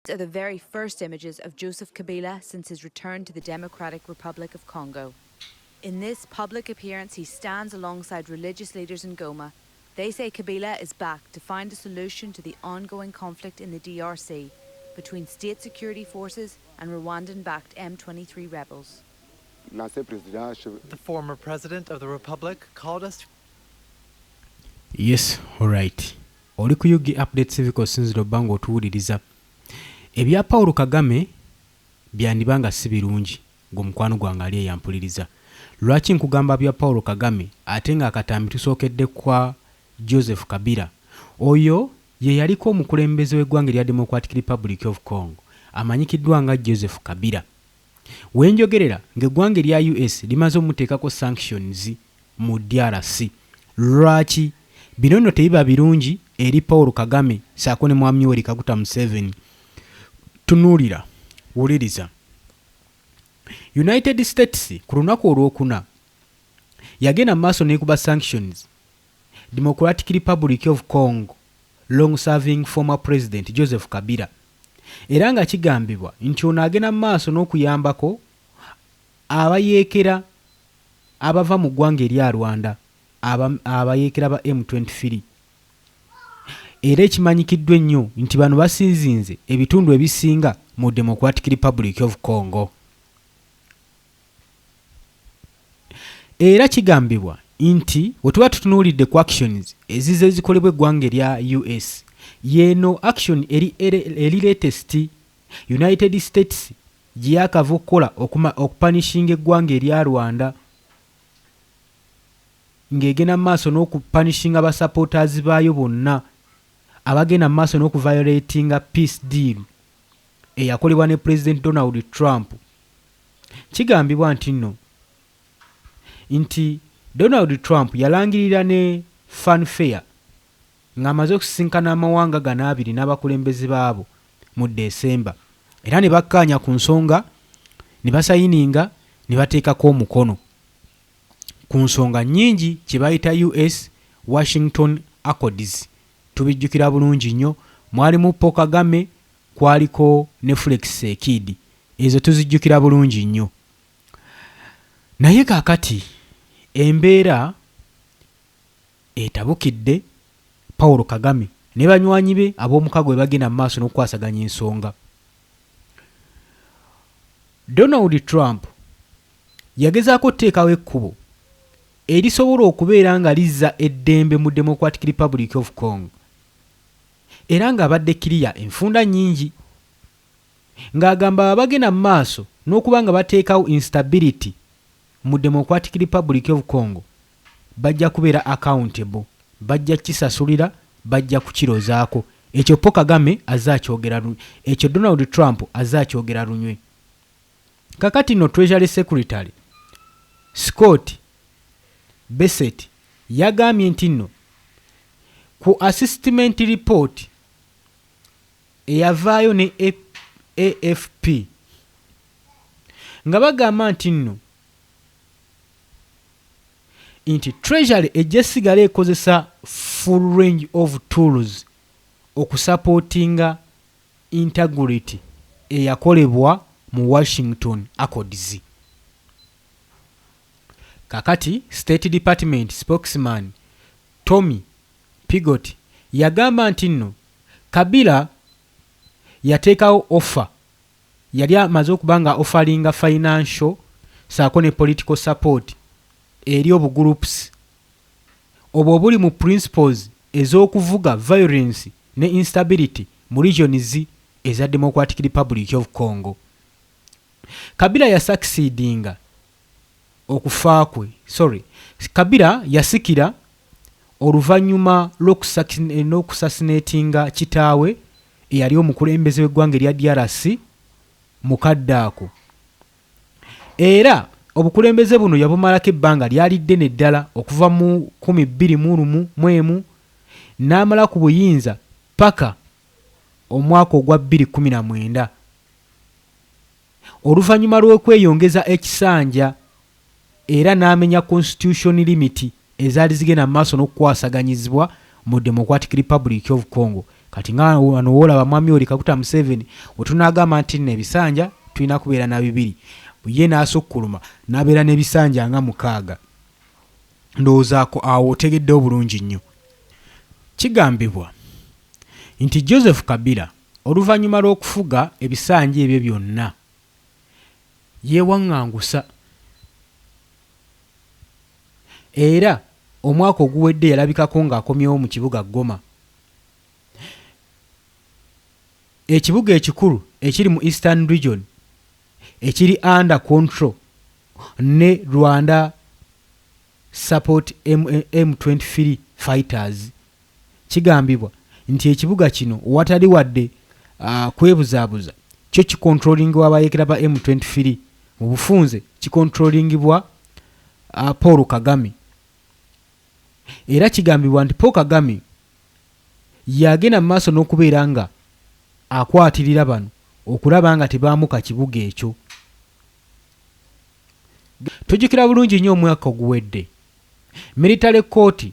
Are the very first images of Joseph Kabila since his return to the Democratic Republic of Congo. In this public appearance, he stands alongside religious leaders in Goma. They say Kabila is back to find a solution to the ongoing conflict in the DRC between state security forces and Rwandan-backed M23 rebels. The former president of the republic called us. Yes, all right. Oli kuyugi updates ebikosinziro bango otuwuliriza. Ebya Paul Kagame byandibanga si birungi ng'omukwano gwange ali eyampuliriza. Lwaki nkugamba bya Paul Kagame ate nga akatambi tusookedde kwa Joseph Kabila? Oyo ye yaliko omukulembeze w'eggwanga lya Democratic Republic of Congo amanyikiddwa nga Joseph Kabila. Wenjogerera ng'eggwanga lya US limaze omuteekako sanctions mu DRC. Lwaki bino nno tebiba birungi eri Paul Kagame saako ne mwami Yoweri Kaguta Museveni? Tunuulira, wuliriza. United States ku lunaku olwokuna yagenda maaso n'ekuba sanctions Democratic Republic of Congo long-serving former president Joseph Kabila. Era nga kigambibwa nti ono agenda maaso n'okuyambako abayeekera abava mu ggwanga erya Rwanda, abayeekera ba M23. Era ekimanyikiddwa ennyo nti bano basinzinze ebitundu ebisinga mu Democratic Republic of Congo. Era kigambibwa nti wetuba tutunuulidde ku actions ezize zikolebwa eggwanga erya US, yeno action eri latest United States gye yakava okukola okupanishinga eggwanga erya Rwanda, ng'egenda maaso n'okupanishinga abasupporters baayo bonna abagenda maaso n'okuviolatinga peace deal eyakolebwa ne President Donald Trump. Kigambibwa nti Donald Trump yalangirira ne fanfare ng'amaze okusisinkana amawanga gano abiri n'abakulembeze baabo mu December, era ne bakkaanya ku nsonga, ne basayininga, ne bateekako omukono ku nsonga nnyingi kye bayita US Washington Accords. Tubijjukira bulungi nnyo, mwalimu Paul Kagame, kwaliko ne Felix Sekidi. Ezo tuzijjukira bulungi nnyo. Naye kaakati embeera etabukidde Paul Kagame ne banywanyi be ab'omukago we bagenda mu maaso n'okukwasaganya ensonga. Donald Trump yagezaako okuteekawo ekkubo erisobola okubeera nga lizza eddembe mu Democratic Republic of Congo, era ng'abadde kiriya enfunda nnyingi, ng'agamba abagenda mu maaso n'okuba nga bateekawo instability mu Democratic Republic of Congo bajja kubeera accountable, bajja kisasulira, bajja kukirozaako. Ekyo Paul Kagame azaakyogera lunywe, ekyo Donald Trump azaakyogera lunywe. Kakati no Treasury Secretary Scott Bessent yagambye nti nno ku assessment report eyavaayo ne AFP nga bagamba nti nno nti Treasury ejja sigala ekozesa full range of tools okusupportinga integrity eyakolebwa mu Washington Accords. Kakati State Department spokesman Tommy Pigott yagamba nti nno Kabila yateekawo offer, yali amaze okubanga offeringa financial saako ne political support eri obugroups obwo obuli mu principles ez'okuvuga violence ne instability mu regions eza Democratic Republic of Congo. Kabila yasucceedinga okufaakwe, Kabila yasikira oluvannyuma l'okusasinatinga kitaawe eyali omukulembeze w'eggwanga erya DRC mukadde ako, era obukulembeze buno yabumalako ebbanga lyali ddene ddala okuva mu 2021 n'amala ku buyinza paka omwaka ogwa 2019 oluvannyuma lw'okweyongeza ekisanja, era n'amenya constitution limit ezaali zigenda maaso n'okukwasaganyizibwa mu Democratic Republic of Congo. kati nga wano woolaba mwami oli Kaguta Museveni wetunaagamba nti nno ebisanja tulina kubeera na 2 ye n'asukkuluma n'abeera n'ebisanja nga 6 ndowoozaako awo otegedde obulungi nnyo. Kigambibwa nti Joseph Kabila oluvannyuma lw'okufuga ebisanja ebyo byonna yeewaŋŋangusa era omwaka oguwedde yalabikako ng'akomyewo mu kibuga Goma, ekibuga ekikulu ekiri mu Eastern Region ekiri under control ne Rwanda support M23 fighters. Kigambibwa nti ekibuga kino watali wadde kwebuzaabuza kyo kikontrolingibwa abayeekera ba M23 mu bufunze kikontrolingibwa Paul Kagame. Era kigambibwa nti Paul Kagame yagenda mu maaso n'okubeera nga akwatirira bano okulaba nga tebaamuka kibuga ekyo. Tujjukira bulungi nnyo omwaka oguwedde military court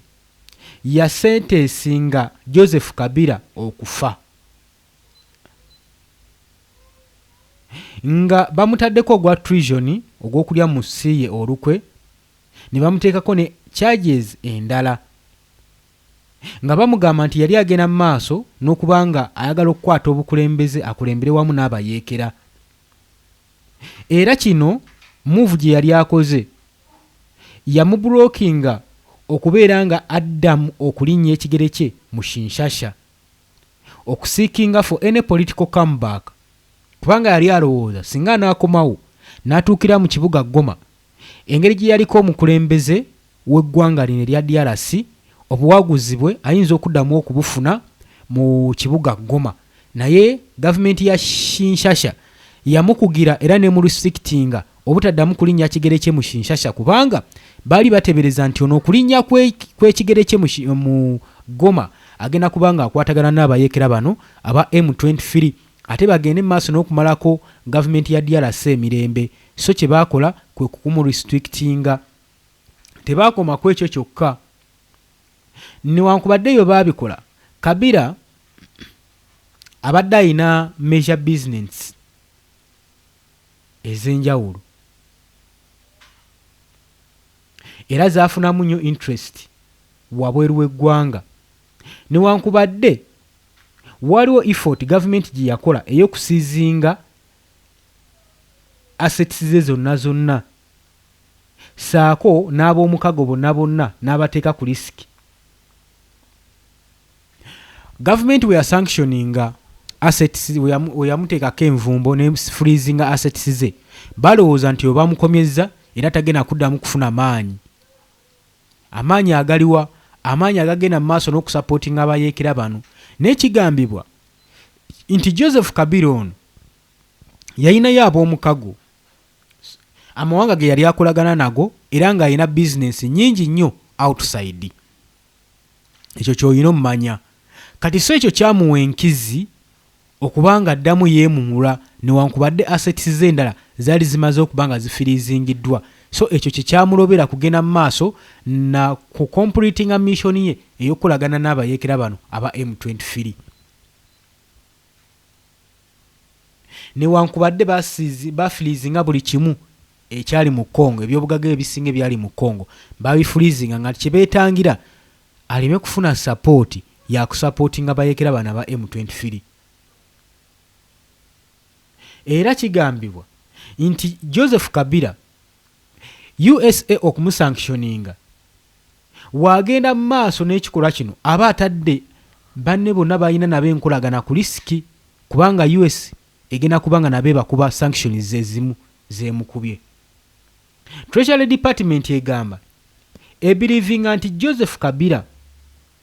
yasentensinga Joseph Kabila okufa nga bamutaddeko ogwa treason ogw'okulya mu nsi ye olukwe ne bamuteekako ne charges endala nga bamugamba nti yali agenda mu maaso n'okuba nga ayagala okukwata obukulembeze akulembere wamu n'abayeekera. Era kino move gye yali akoze yamubulookinga okubeera nga addamu okulinnya ekigere kye mu Kinshasa okusiikinga for any political comeback, kubanga yali alowooza singa n'akomawo n'atuukira mu kibuga Goma engeri gye yaliko omukulembeze w'eggwanga lino erya DRC obuwaguzi bwe ayinza okuddamu okubufuna mu kibuga Goma, naye gavumenti ya Kinshasa yamukugira era ne mu restrictinga obutaddamu kulinnya kigere kye mu Kinshasa kubanga baali batebereza nti ono okulinnya kw'ekigere kye mu Goma agenda kubanga akwatagana n'abayeekera bano aba M23 ate bagende mu maaso n'okumalako gavumenti ya DRC emirembe. So kye baakola kwe kukumu restrictinga. Tebaakoma ku ekyo kyokka, newankubadde eyo baabikola, Kabila abadde alina major business ez'enjawulo era zaafunamu nnyo interest wabweru w'eggwanga, newankubadde waliwo effort gavumenti gye yakola ey'okusiizinga assets ze zonna saako n'ab'omukago bonna n'abateeka ku risiki. Gavumenti we yasanctioninga assets we yamuteekako envumbo ne freezinga assets ze balowooza nti oba mukomyezza era tagenda kuddamu kufuna amaanyi agaliwa, amaanyi agagenda mu maaso n'okusapootinga abayeekera bano. N'ekigambibwa nti Joseph Kabila ono yalinayo ab'omukago amawanga ge yali akolagana nago era ng'alina bizinensi nnyingi nnyo outside. Ekyo ky'olina omumanya. Kati so ekyo kyamuwa enkizi okubanga addamu yeemumula newankubadde assets ze endala zaali zimaze okuba nga zifirizingiddwa. So ekyo kye kyamulobera kugenda mu maaso na ku completinga mission ye ey'okukolagana n'abayeekera bano aba M23. Newankubadde bafirizinga buli kimu ekyali mu Congo, ebyobugagga ebisinga ebyali mu Congo babifirizinga nga kye beetangira aleme kufuna support ya kusupportinga abayeekera bano aba M23. Era kigambibwa nti Joseph Kabila USA okumusanctioninga wagenda mu maaso n'ekikolwa kino aba atadde banne bonna balina nabo enkolagana ku risiki kubanga US egenda kubanga nabe bakuba sanctions ezimu zeemukubye. Treasury Department egamba ebirivinga nti Joseph Kabila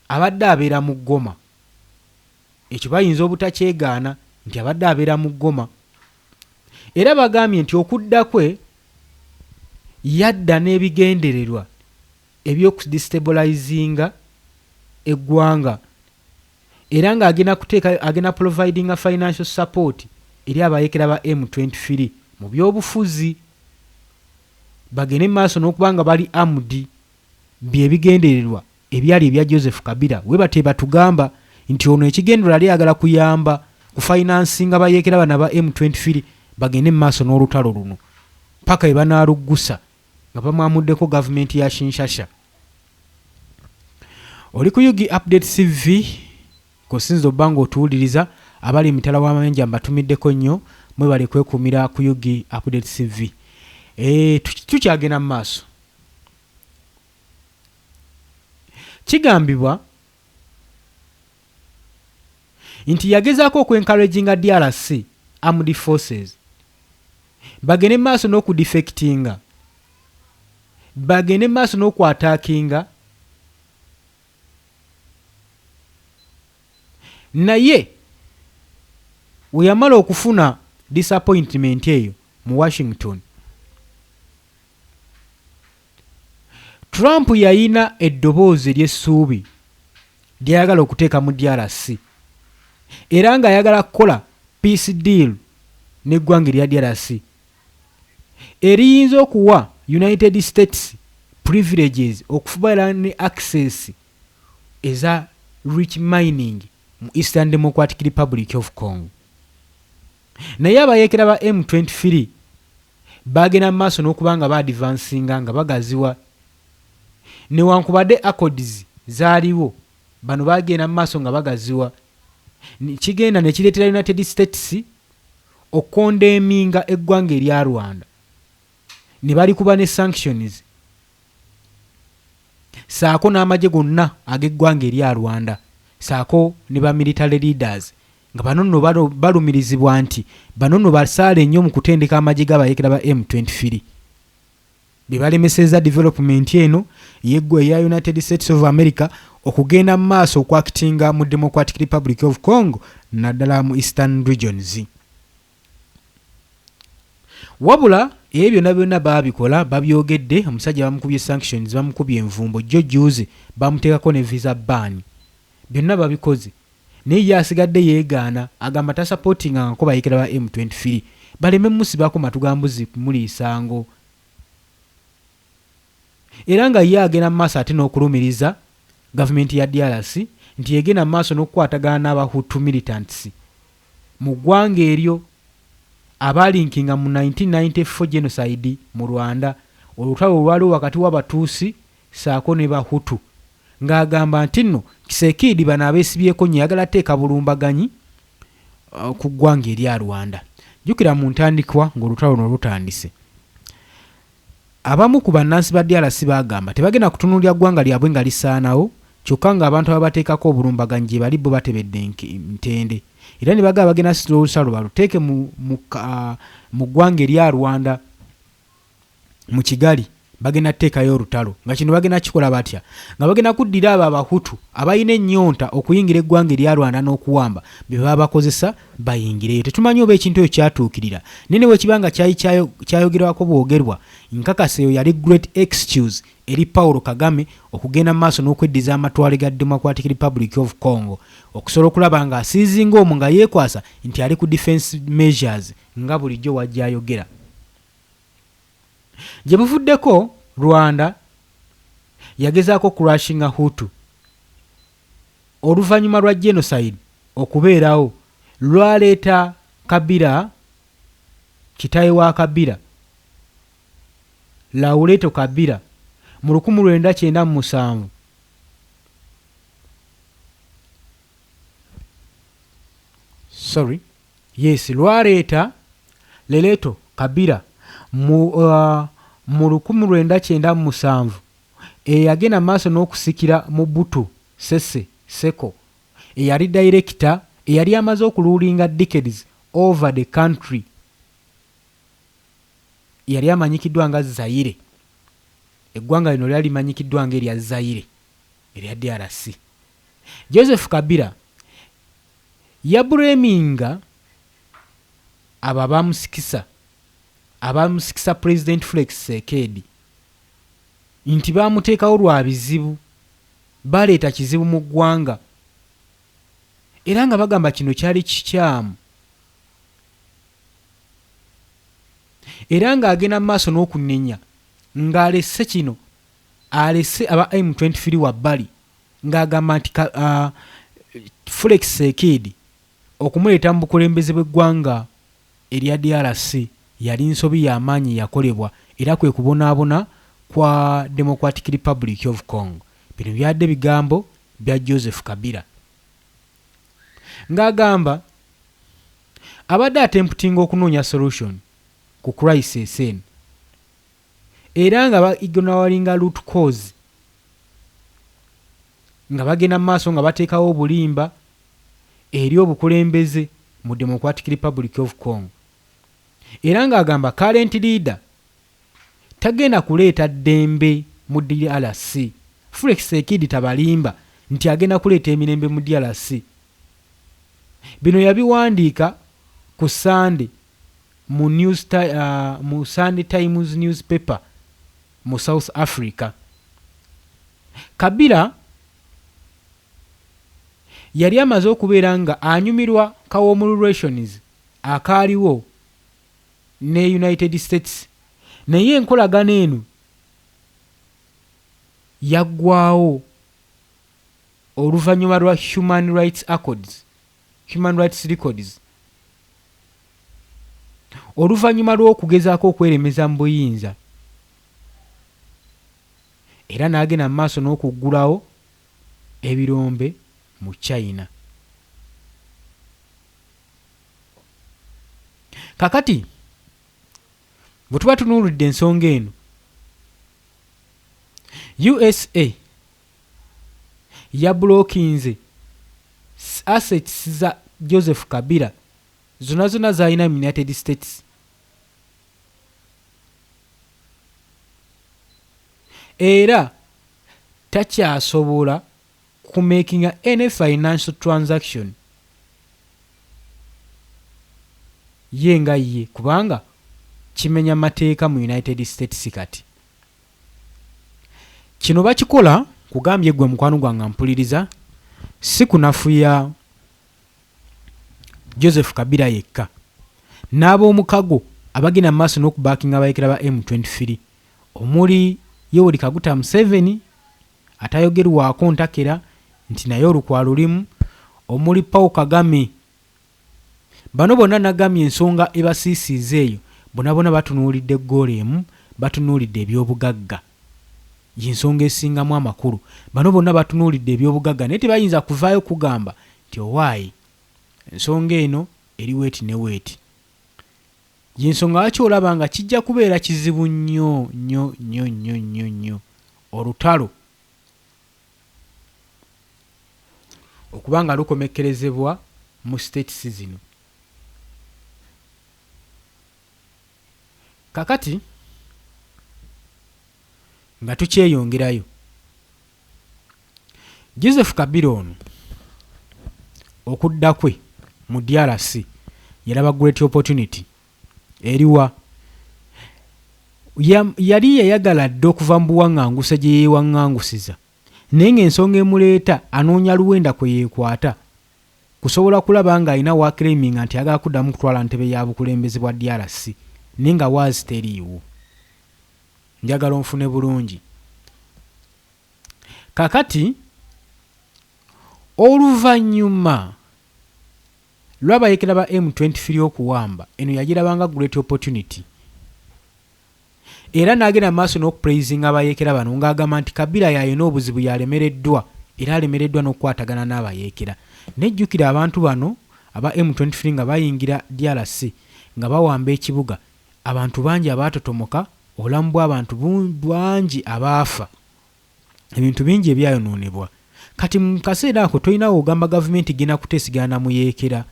abadde abeera mu Goma. Ekyo bayinza obutakyegaana nti abadde abeera mu Goma. Era bagambye nti okudda kwe yadda n'ebigendererwa eby'okudestabilizinga eggwanga era ng'agenda providinga financial support eri abayeekera ba M23 mu byobufuzi bagende mu maaso n'okuba nga bali armed bye bigendererwa ebyali ebya Joseph Kabila. We bateba tugamba nti ono ekigendera ali agala kuyamba kufinansinga bayeekera bana ba M23 bagende mu maaso n'olutalo luno paka we banaaluggusa nga bamwamuddeko gavumenti ya Kinshasa. Oli ku Yugi Update CV kosinza obanga otuwuliriza abali emitala w'amayanja mbatumiddeko nnyo mwebale kwekuumira ku Yugi Update CV. Tukyagenda mu maaso. Kigambibwa nti yagezaako okwencouraginga DRC Armed Forces bagende maaso n'okudefectinga, bagende maaso n'okwataakinga, naye we yamala okufuna disappointment eyo mu Washington, Trump yayina eddoboozi ery'essuubi lyayagala okuteeka mu DRC era nga ayagala kukola peace deal n'eggwanga erya DRC eriyinza okuwa United States privileges okufubayira ne access eza rich mining mu Eastern Democratic Republic of Congo. Naye abayeekera ba M23 bagenda mu maaso n'okubanga baadvansinga nga bagaziwa newankubadde accords zaaliwo bano bagenda mu maaso nga bagaziwa kigenda ne kireetera United States okondeminga eggwanga erya Rwanda ne balikuba ne sanctions saako n'amagye gonna ag'eggwanga erya Rwanda saako ne ba military leaders nga bano nno balumirizibwa nti bano nno basaale nnyo mu kutendeka amagye g'abayeekera ba M23 be balemeseza development eno eya United States of America okugenda mu maaso okwakitinga mu Democratic Republic of Congo naddala mu Eastern regions. Wabula ebyo byonna baabikola babyogedde, omusajja bamukubye sanctions, bamukubye envumbo, jjojuuzi bamuteekako ne visa ban, byonna babikoze naye yasigadde yeegaana agamba tasupportinga nga ko bayeekera ba M23 baleme musibako matugambuzi muliisango era nga ye agenda mu maaso ate n'okulumiriza gavumenti ya DRC nti yegenda mu maaso n'okukwatagana n'abahutu militants mu ggwanga eryo abalinkinga mu 1994 genocide mu Rwanda, olutalo olwaliwo wakati w'Abatuusi saako ne Bahutu, ng'agamba nti nno Kisekedi bano abeesibyeko nnyo yagala teeka bulumbaganyi ku ggwanga erya Rwanda. Jjukira mu ntandikwa ng'olutalo luno lutandise, abamu ku bannansi ba DRC bagamba tebagenda kutunuulira ggwanga lyabwe nga lisaanawo kyokka ng'abantu ababateekako obulumbaganyi gye bali bo batebedde ntende, era ne bagamba bagenda situla olusalo baluteeke mu ggwanga erya Rwanda mu Kigali, bagenda teekayo olutalo nga kino bagenda kikola batya nga bagenda kuddira abo Abahutu abalina ennyonta okuyingira eggwanga erya Rwanda n'okuwamba bye baba bakozesa bayingireyo. Tetumanyi oba ekintu ekyo kyatuukirira, nene bwe kibanga kyali kyayogerwako bwogerwa, nkakasa eyo yali great excuse eri Paulo Kagame okugenda mu maaso n'okweddiza amatwale ga Democratic Republic of Congo okusobola okulaba nga asiizinga omwo nga yeekwasa nti ali ku defense measures nga bulijjo wajja ayogera. Gye buvuddeko Rwanda yagezaako kurashinga Hutu oluvannyuma lwa genocide okubeerawo lwaleeta Kabila, kitaawe wa Kabila Laureto Kabila mu 1997 lwaleeta Leleto Kabila mu 1997 eyagenda maaso n'okusikira mu Butu Sese Seko eyali director eyali amaze okuluulinga decades over the country, yali amanyikiddwa nga Zaire. Eggwanga lino lyali limanyikiddwa nga erya Zaire erya DRC. Joseph Kabila yabuleminga abo abamusikisa President Felix Tshisekedi nti baamuteekawo lwa bizibu, baleeta kizibu mu ggwanga era nga bagamba kino kyali kikyamu, era ng'agenda mu maaso n'okunenya ng'alese kino, alese aba M23 wabbali ng'agamba nti Felix Tshisekedi okumuleeta mu bukulembeze bw'eggwanga erya DRC yali nsobi y'amaanyi yakolebwa era kwe kubonaabona kwa Democratic Republic of Congo. Bino byadde bigambo bya Joseph Kabila ng'agamba abadde attempting okunoonya solution ku crisis eno era nga baignoringa root cause nga bagenda mu maaso nga bateekawo obulimba eri obukulembeze mu Democratic Republic of Congo era ng'agamba current leader tagenda kuleeta ddembe mu DRC. Felix Tshisekedi tabalimba nti agenda kuleeta emirembe mu DRC. Bino yabiwandiika ku Sunday mu Sunday Times newspaper mu South Africa. Kabila yali amaze okubeera nga anyumirwa kawomu relations akaaliwo ne United States, naye enkolagana eno yaggwaawo oluvannyuma lwa Human Rights Records, oluvannyuma lw'okugezaako okweremeza mu buyinza era n'agenda mu maaso n'okuggulawo ebirombe mu China. Kakati bwe tuba tunuulidde ensonga eno, USA yabulookinze assets za Joseph Kabila zonna z'alina mu United States era takyasobola kumakinga any financial transaction ye nga ye kubanga kimenya mateeka mu United States. Kati kino bakikola kugambye gwe mukwano gwange mpuliriza si kunafuya Joseph Kabila yekka n'ab'omukago abagenda mu maaso n'okubakinga abayekera ba M23 omuli Yoweri Kaguta Museveni atayogerwako ntakera nti naye olukwa lulimu, omuli Paul Kagame. Bano bonna nagamye ensonga ebasiisiiza eyo bonna batunuulidde ggoolo emu, batunuulidde ebyobugagga y'ensonga esingamu amakulu. Bano bonna batunuulidde ebyobugagga naye tebayinza kuvaayo kugamba nti owaayi ensonga eno eri weeti ne weeti. Y'ensonga lwaki olaba nga kijja kubeera kizibu nnyo olutalo okuba nga lukomekkerezebwa mu states zino. Kakati nga tukyeyongerayo, Joseph Kabila ono okudda kwe mu DRC yalaba great opportunity eriwa yali yayagala dde okuva mu buwaŋŋanguse gye yeewaŋŋangusiza naye ng'ensonga emuleeta anoonya luwenda kwe yeekwata kusobola kulaba ng'alina waakiriminga nti agala kuddamu kutwala ntebe ya bukulembeze bwa DRC naye nga waazi teriiwo. Njagala onfune bulungi. Kakati oluvannyuma lw'abayekera ba M23 okuwamba eno yagirabanga great opportunity era n'agenda mu maaso n'okupraisinga abayekera bano ng'agamba nti Kabila yalina obuzibu yalemereddwa era alemereddwa n'okukwatagana n'abayekera. Nejjukira abantu bano aba M23 nga bayingira DRC nga bawamba ekibuga, abantu bangi abaatotomoka, obulamu bw'abantu bwangi abaafa, ebintu bingi ebyayonoonebwa. Kati mu kaseera ako tolinawo ogamba gavumenti genda kuteesigana muyeekera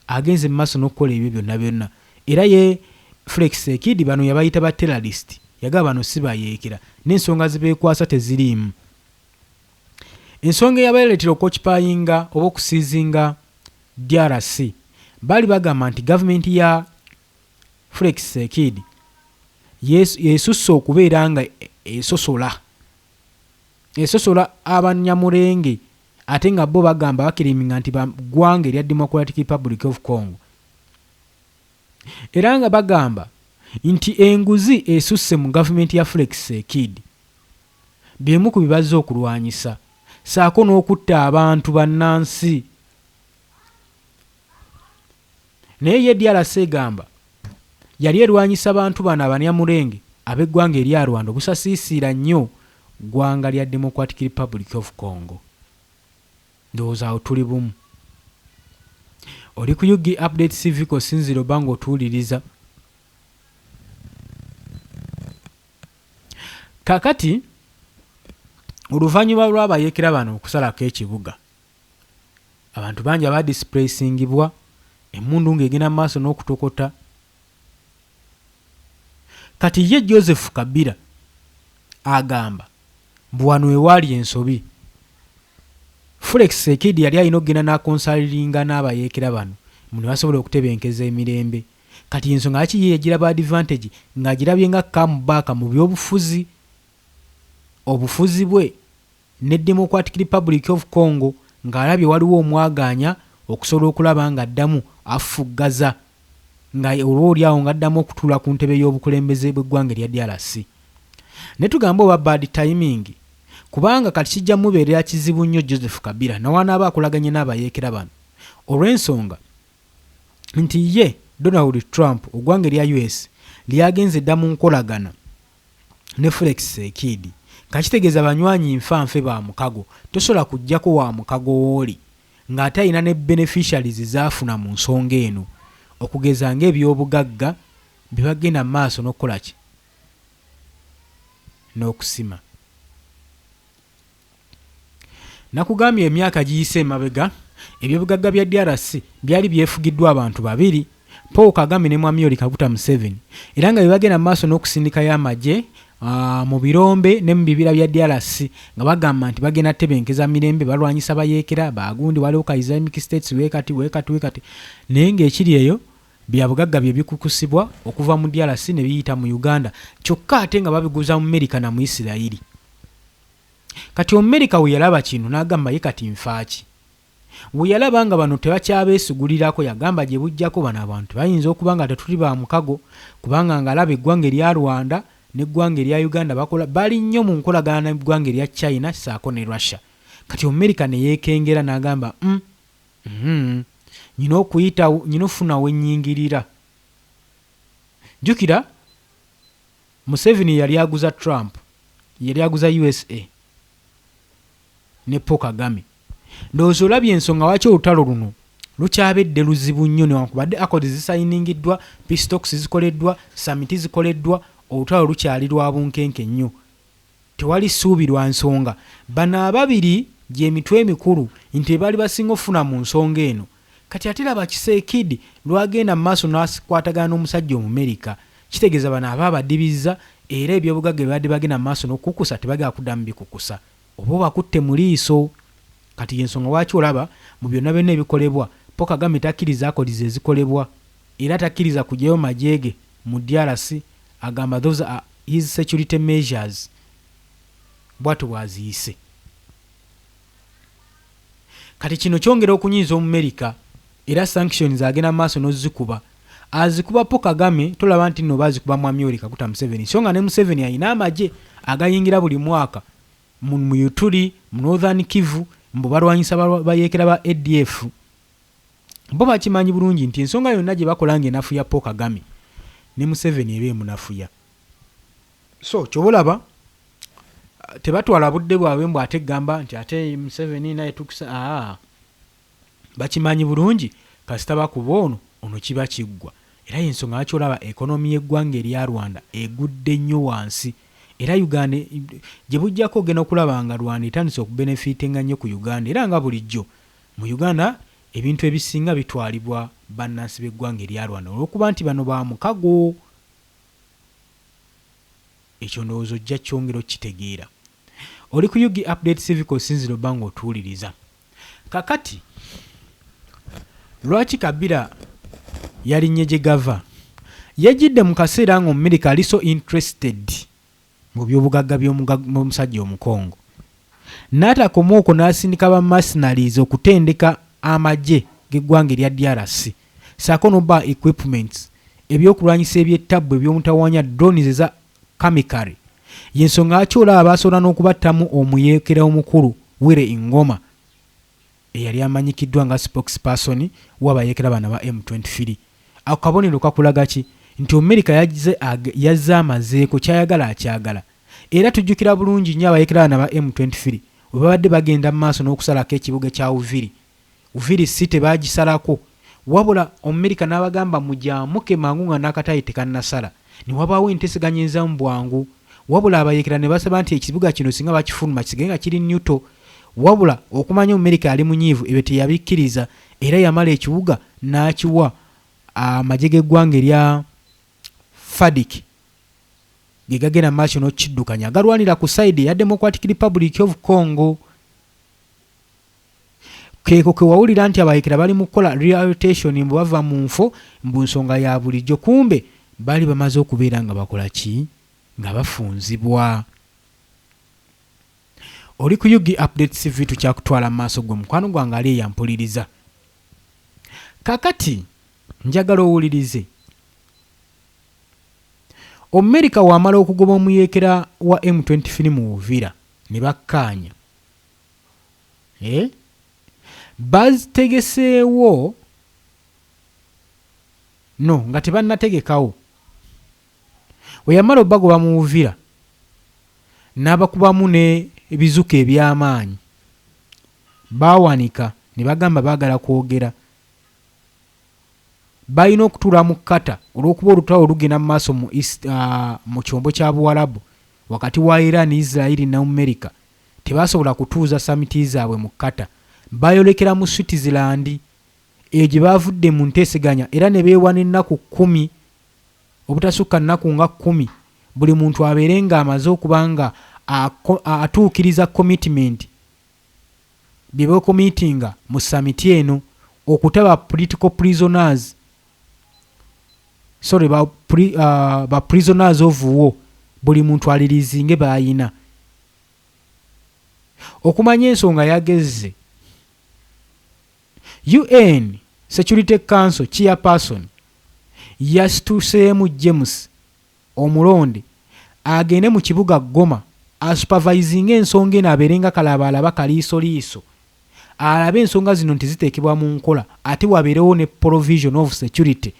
agenze mu maaso n'okukola ebyo byonna era ye Felix Tshisekedi bano yabayita ba terrorist, yagaba bano si bayeekera n'ensonga zibeekwasa teziriimu. Ensonga eyabaaleetera okukipayinga oba okusiizinga DRC bali bagamba nti gavumenti ya Felix Tshisekedi yesusse okubeera nga esosola abanyamulenge ate nga bo bagamba bakiriminga nti ggwanga erya Democratic Republic of Congo era nga bagamba nti enguzi esusse mu gavumenti ya Felix Tshisekedi byemu ku bibazze okulwanyisa saako n'okutta abantu bannansi naye ye DRC egamba yali erwanyisa abantu bano abanyamulenge ab'eggwanga erya Rwanda obusasiisira nnyo ggwanga lya Democratic Republic of Congo. Ndowooza awo tuli bumu. Oli ku UG Update TV kosinzira oba ng'otuwuliriza. Kakati oluvannyuma lw'abayeekera bano okusalako ekibuga, abantu bangi abadisplacingibwa, emmundu ng'egenda mu maaso n'okutokota. Kati ye Joseph Kabila agamba mbu wano ewaali ensobi. Felix Tshisekedi yali alina okugenda n'akonsaliringa n'abayeekera bano muno basobola okutebenkeza emirembe. Kati ensonga lwaki ye yagira ba advantage ng'agirabye nga comeback mu by'obufuzi. Obufuzi bwe ne Democratic Republic of Congo ng'alabye waliwo omwaganya okusobola okulaba ng'addamu afuggaza nga olw'olyawo ng'addamu okutuula ku ntebe y'obukulembeze bw'eggwanga erya DRC. Ne tugamba oba bad timing kubanga kati kijja mubeerera kizibu nnyo Joseph Kabila n'awanaaba akolaganye n'abayeekera bano olw'ensonga nti ye Donald Trump oggwanga erya US lyagenze dda mu nkolagana ne Felix Tshisekedi. Kakitegeeza banywanyi nfanfe ba mukago tosobola kujjako wa mukago w'oli ng'ate alina ne beneficiaries zaafuna mu nsonga eno okugeza ng'ebyobugagga bye bagenda mu maaso n'okukola ki n'okusima. Nakugambye emyaka giyise emabega ebyobugagga bya DRC byali byefugiddwa abantu babiri, Paul Kagame ne Mwami Yoweri Kaguta Museveni, era nga bye bagenda mu maaso n'okusindikayo amagye mu birombe ne mu bibira bya DRC nga bagamba nti bagenda tebenkeza mirembe balwanyisa bayeekera bagundi waliwo ka Islamic States wekati. Naye ng'ekiri eyo bya bugagga bye bikukusibwa okuva mu DRC ne biyita mu Uganda kyokka ate nga babiguza mu Amerika na mu Isirayiri. Kati Amerika we yalaba kino n'agamba ye kati nfaaki. We yalaba nga bano tebakyabeesugulirako yagamba gye bujjako bano abantu bayinza okuba nga tetuli ba mukago kubanga ng'alaba eggwanga erya Rwanda n'eggwanga erya Uganda bakola bali nnyo mu nkolagana n'eggwanga erya China saako ne Russia. Kati Amerika ne yeekengera n'agamba nyina okuyitawo nyina ofuna we nnyingirira. Jjukira Museveni yali aguza Trump, yali aguza USA ne Paul Kagame. Ndowooza olabye ensonga lwaki olutalo luno lukyabedde luzibu nnyo newankubadde accords zisayiningiddwa, peace talks zikoleddwa, summit zikoleddwa, olutalo lukyali lwa bunkenke nnyo. Tewali ssuubi lwa nsonga bano ababiri gy'emitwe emikulu nti baali basinga ofuna mu nsonga eno. Kati ate laba Tshisekedi lwagenda mu maaso n'akwatagana n'omusajja Omumerika, kitegeeza bano aba abadibizza era ebyobugagga bye badde bagenda mu maaso n'okukusa tebagenda kuddamu bikukusa oba bakutte mu liiso. Kati y'ensonga lwaki olaba mu byonna byonna ebikolebwa Paul Kagame takkiriza akolize ezikolebwa era takkiriza kujyayo majeege mu DRC, agamba those are his security measures bwatu bwaziyise. Kati kino kyongera okunyiiza Omumerika era sanctions agenda maaso n'ozikuba azikuba Paul Kagame tolaba nti nno bazikuba Mwami Yoweri Kaguta Museveni so nga ne Museveni alina amagye agayingira buli mwaka mu Uturi, mu Northern Kivu mbu balwanyisa bayeekera ba ADF. Bo bakimanyi bulungi nti ensonga yonna gye bakola ng'enafuya Paul Kagame ne Museveni eba emunafuya. So kyobalaba tebatwala budde bwabwe mbw ate gamba nti ate Museveni naye tukusa bakimanyi bulungi kasita bakuba ono kiba kiggwa. Era y'ensonga lwaki olaba ekonomi y'eggwanga erya Rwanda egudde nnyo wansi. Era Uganda gye bujjako ogenda okulaba nga Rwanda etandise okubenefitinga nnyo ku Uganda era nga bulijjo mu Uganda ebintu ebisinga bitwalibwa bannansi b'eggwanga erya Rwanda olw'okuba nti bano ba mukago. Ekyo ndowooza ojja kyongera okitegeera. Oli ku UG Update TV kosinzira obba ng'otuwuliriza. Kakati lwaki Kabila yalinnye gye gava? Yajjidde mu kaseera ng'Omumerika ali so interested mu byobugagga by'omusajja Omukongo. N'atakoma okwo n'asindika ba mercenaries okutendeka amagye g'eggwanga erya DRC saako n'oba equipments ebyokulwanyisa ebyettabbu eby'omutawanya drones eza kamikale. Y'ensonga lwaki olaba baasobola n'okubattamu omuyeekera omukulu Were Ingoma eyali amanyikiddwa nga spokesperson w'abayeekera bano ba M23. ako kabonero kakulaga ki nti America yazze amazeeko kyayagala akyagala era tujjukira bulungi nnyo abayeekeraana ba M23 bwe babadde bagenda mu maaso n'okusalako ekibuga kya Uviri City baagisalako wabula America n'abagamba mujaamuke mangu nga n'akatayi tekannasala ne wabaawo enteeseganya ez'omu bwangu wabula abayeekera ne basaba nti ekibuga kino singa bakifuluma kisigale nga kiri Newto wabula okumanya America ali munyiivu ebyo teyabikkiriza era yamala ekibuga n'akiwa amagye g'eggwanga erya FARDC ge gagenda mu maaso n'okiddukanya agalwanira ku sayidi ya Democratic Republic of Congo. Keeko ke wawulira nti abayeekera bali mu kukola rehabilitation mbu bava mu nfo mbu nsonga ya bulijjo kumbe bali bamaze okubeera nga bakola ki nga bafunzibwa. Oli ku Yugi Updates vitu kyakutwala mu maaso gwe mukwano gwange ali eyampuliriza kakati njagala owulirize America wamala okugoba omuyeekera wa M23 mu Uvira ne bakkaanya bazitegeseewo no nga tebannategekawo we yamala obbagoba mu Uvira n'abakubamu n'ebizuka eby'amaanyi baawanika ne bagamba baagala kwogera balina okutuula mu kkata olw'okuba olutalo olugenda mu maaso mu kyombo kya Buwarabu wakati wa Iran, Israeli ne America tebasobola kutuuza samiti zaabwe mu kkata bayolekera mu Switzerland eyo gye baavudde mu nteeseganya era ne beewana ennaku 10 obutasukka nnaku nga 10 buli muntu abeere nga amaze okuba nga atuukiriza commitment bye beekomitinga mu samiti eno okutaba political prisoners ba prisoners of war buli muntu alirizinge baayina okumanya ensonga yagezze UN Security Council chairperson yasituseemu James omulonde agende mu kibuga Goma asupervising ensonga eno abeere nga kalaba kaliisoliiso alabe ensonga zino ntiziteekebwa mu nkola ate wabeerewo ne provision of security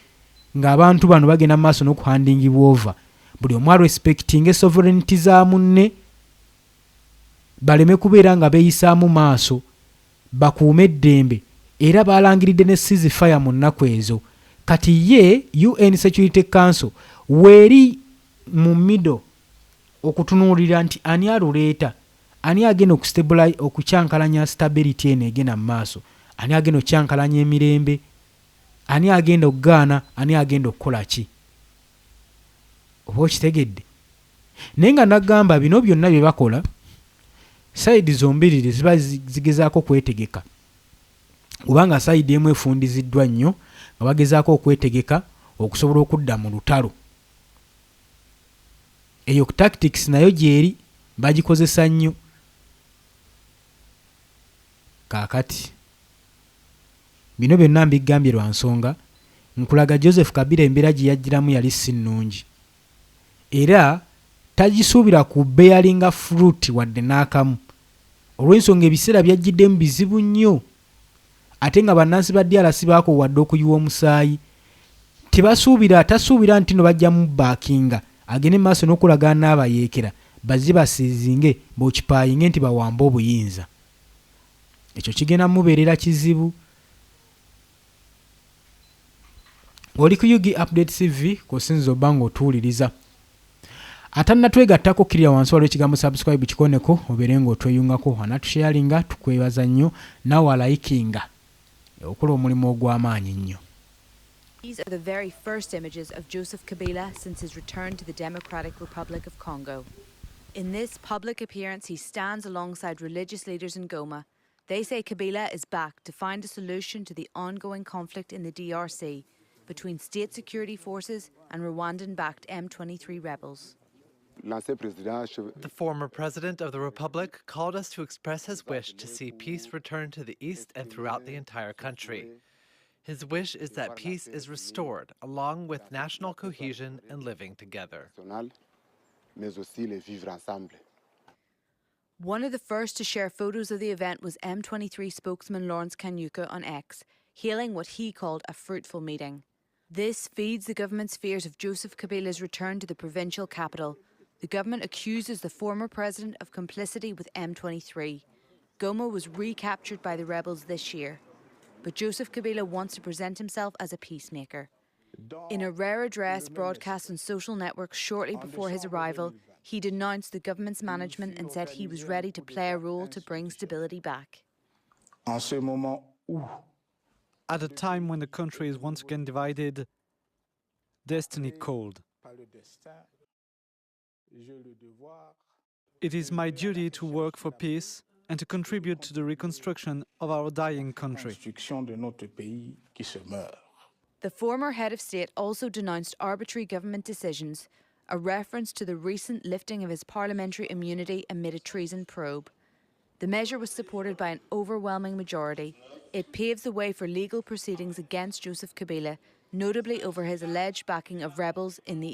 ng'abantu bano bagenda mu maaso n'okuhandingibwa over buli omu respecting sovereignty za munne baleme kubeera nga beeyisaamu maaso bakuume eddembe era baalangiridde ne ceasefire mu nnaku ezo kati ye UN Security Council weeri mu middle okutunuulira nti ani aluleeta ani agenda okukyankalanya stability eno egenda mu maaso ani agenda okukyankalanya emirembe ani agenda okugaana ani agenda okukola ki oba okitegedde naye nga nagamba bino byonna bye bakola sayidi zombiriri ziba zigezaako kwetegeka kubanga sayidi emu efundiziddwa nnyo nga bagezaako okwetegeka okusobola okudda mu lutalo eyo tactics nayo gyeri bagikozesa nnyo kaakati bino byonna mbigambye lwa nsonga nkulaga Joseph Kabila embeera gye yagiramu yali si nnungi era tagisuubira ku bearinga fruit wadde n'akamu olw'ensonga ebiseera byajjiddemu bizibu nnyo ate nga bannansi ba DRC baako wadde okuyiwa omusaayi tasuubira nti no bajjamu baakinga agende maaso n'okulagaana n'abayeekera bazze basiizinge b'okipaayinge nti bawamba obuyinza ekyo kigenda mubeerera kizibu. Oli ku Yugi Updates TV kosinzo obango otuwuliriza atannatwegattako kirya wansi waliwo ekigambo subscribe kikoneko obeere ng'otweyungako anatusharinga tukwebaza nnyo nawe alayikinga okola omulimu ogw'amaanyi nnyo. These are the very first images of Joseph Kabila since his return to the Democratic Republic of Congo. In this public appearance, he stands alongside religious leaders in Goma. They say Kabila is back to find a solution to the ongoing conflict in the DRC between state security forces and Rwandan-backed M23 rebels. The former president of the Republic called us to express his wish to see peace return to the east and throughout the entire country. His wish is that peace is restored, along with national cohesion and living together. One of the first to share photos of the event was M23 spokesman Lawrence Kanyuka on X, hailing what he called a fruitful meeting. This feeds the government's fears of Joseph Kabila's return to the provincial capital. The government accuses the former president of complicity with M23. Goma was recaptured by the rebels this year, but Joseph Kabila wants to present himself as a peacemaker. In a rare address broadcast on social networks shortly before his arrival, he denounced the government's management and said he was ready to play a role to bring stability back. At a time when the country is once again divided, destiny called. It is my duty to work for peace and to contribute to the reconstruction of our dying country. The former head of state also denounced arbitrary government decisions, a reference to the recent lifting of his parliamentary immunity amid a treason probe. The measure was supported by an overwhelming majority. It paves the way for legal proceedings against Joseph Kabila, notably over his alleged backing of rebels in the